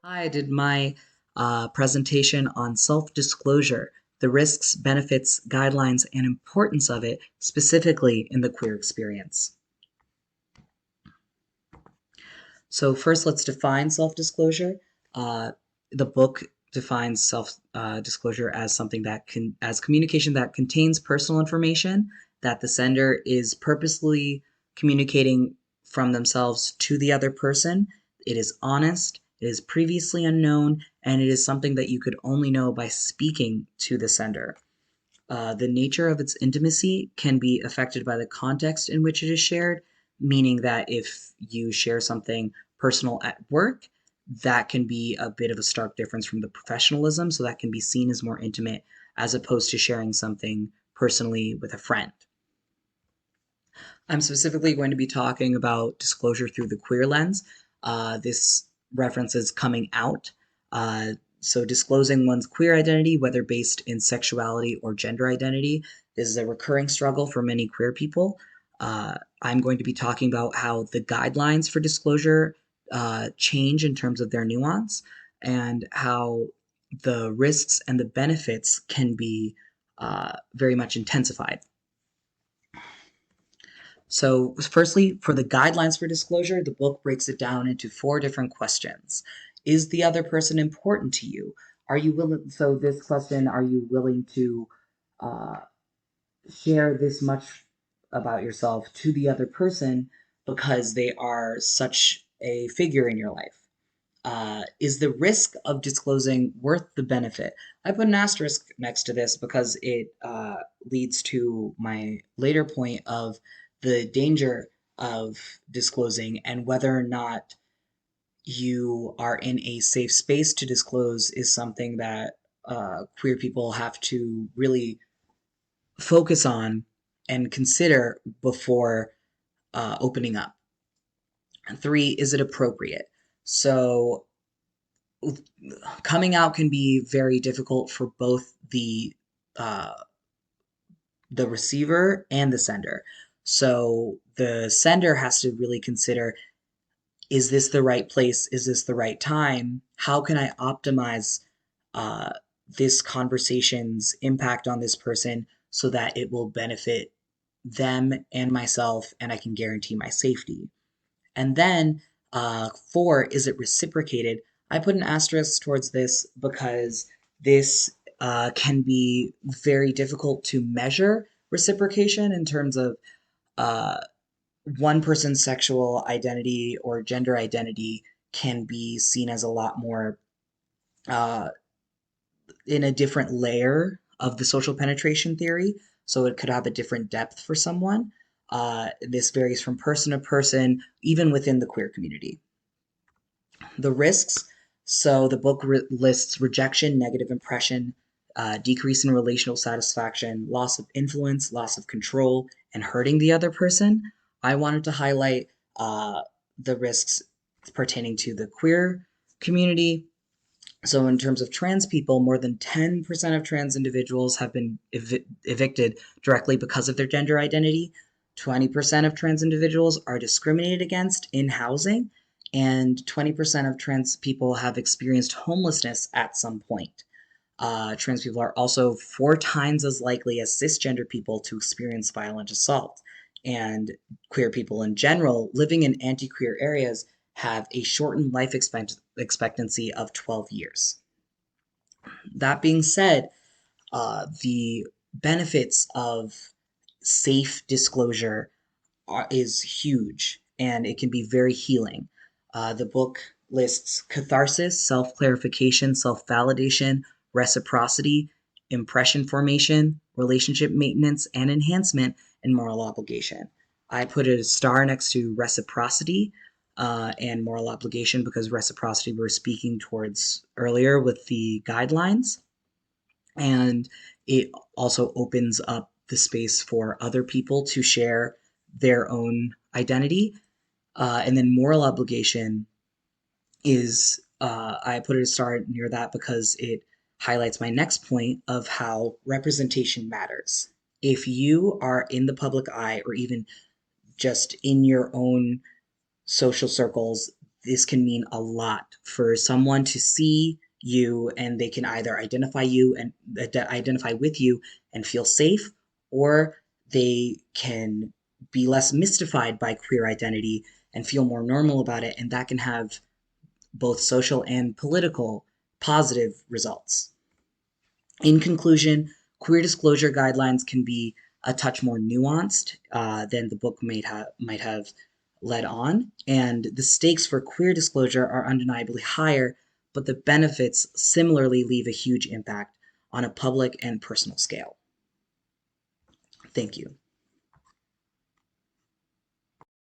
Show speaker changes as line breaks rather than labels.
I did my presentation on self-disclosure, the risks, benefits, guidelines, and importance of it, specifically in the queer experience. So first, let's define self-disclosure. The book defines self-disclosure as something as communication that contains personal information that the sender is purposely communicating from themselves to the other person. It is honest, it is previously unknown, and it is something that you could only know by speaking to the sender. The nature of its intimacy can be affected by the context in which it is shared, meaning that if you share something personal at work, that can be a bit of a stark difference from the professionalism, so that can be seen as more intimate as opposed to sharing something personally with a friend. I'm specifically going to be talking about disclosure through the queer lens. This references coming out. So disclosing one's queer identity, whether based in sexuality or gender identity, is a recurring struggle for many queer people. I'm going to be talking about how the guidelines for disclosure change in terms of their nuance and how the risks and the benefits can be very much intensified. So firstly, for the guidelines for disclosure, the book breaks it down into 4 different questions. Is the other person important to you? Are you willing, so this question, are you willing to uh, share this much about yourself to the other person because they are such a figure in your life? Is the risk of disclosing worth the benefit? I put an asterisk next to this because it leads to my later point of the danger of disclosing and whether or not you are in a safe space to disclose is something that queer people have to really focus on and consider before opening up. And 3, is it appropriate? So coming out can be very difficult for both uh, the receiver and the sender. So the sender has to really consider, is this the right place? Is this the right time? How can I optimize uh, this conversation's impact on this person so that it will benefit them and myself and I can guarantee my safety? And then 4, is it reciprocated? I put an asterisk towards this because this can be very difficult to measure reciprocation in terms of uh, one person's sexual identity or gender identity can be seen as a lot more uh, in a different layer of the social penetration theory. So it could have a different depth for someone. This varies from person to person, even within the queer community. The risks. So the book lists rejection, negative impression, decrease in relational satisfaction, loss of influence, loss of control, and hurting the other person. I wanted to highlight the risks pertaining to the queer community. So, in terms of trans people, more than 10% of trans individuals have been evicted directly because of their gender identity. 20% of trans individuals are discriminated against in housing, and 20% of trans people have experienced homelessness at some point. Trans people are also 4 times as likely as cisgender people to experience violent assault. And queer people in general living in anti queer areas have a shortened life expectancy of 12 years. That being said, the benefits of safe disclosure is huge and it can be very healing. The book lists catharsis, self clarification, self validation, reciprocity, impression formation, relationship maintenance and enhancement, and moral obligation. I put a star next to reciprocity and moral obligation because reciprocity we were speaking towards earlier with the guidelines. And it also opens up the space for other people to share their own identity. And then moral obligation is, I put a star near that because it highlights my next point of how representation matters. If you are in the public eye or even just in your own social circles, this can mean a lot for someone to see you, and they can either identify you and identify with you and feel safe, or they can be less mystified by queer identity and feel more normal about it, and that can have both social and political positive results. In conclusion, queer disclosure guidelines can be a touch more nuanced than the book might have led on, and the stakes for queer disclosure are undeniably higher, but the benefits similarly leave a huge impact on a public and personal scale. Thank you.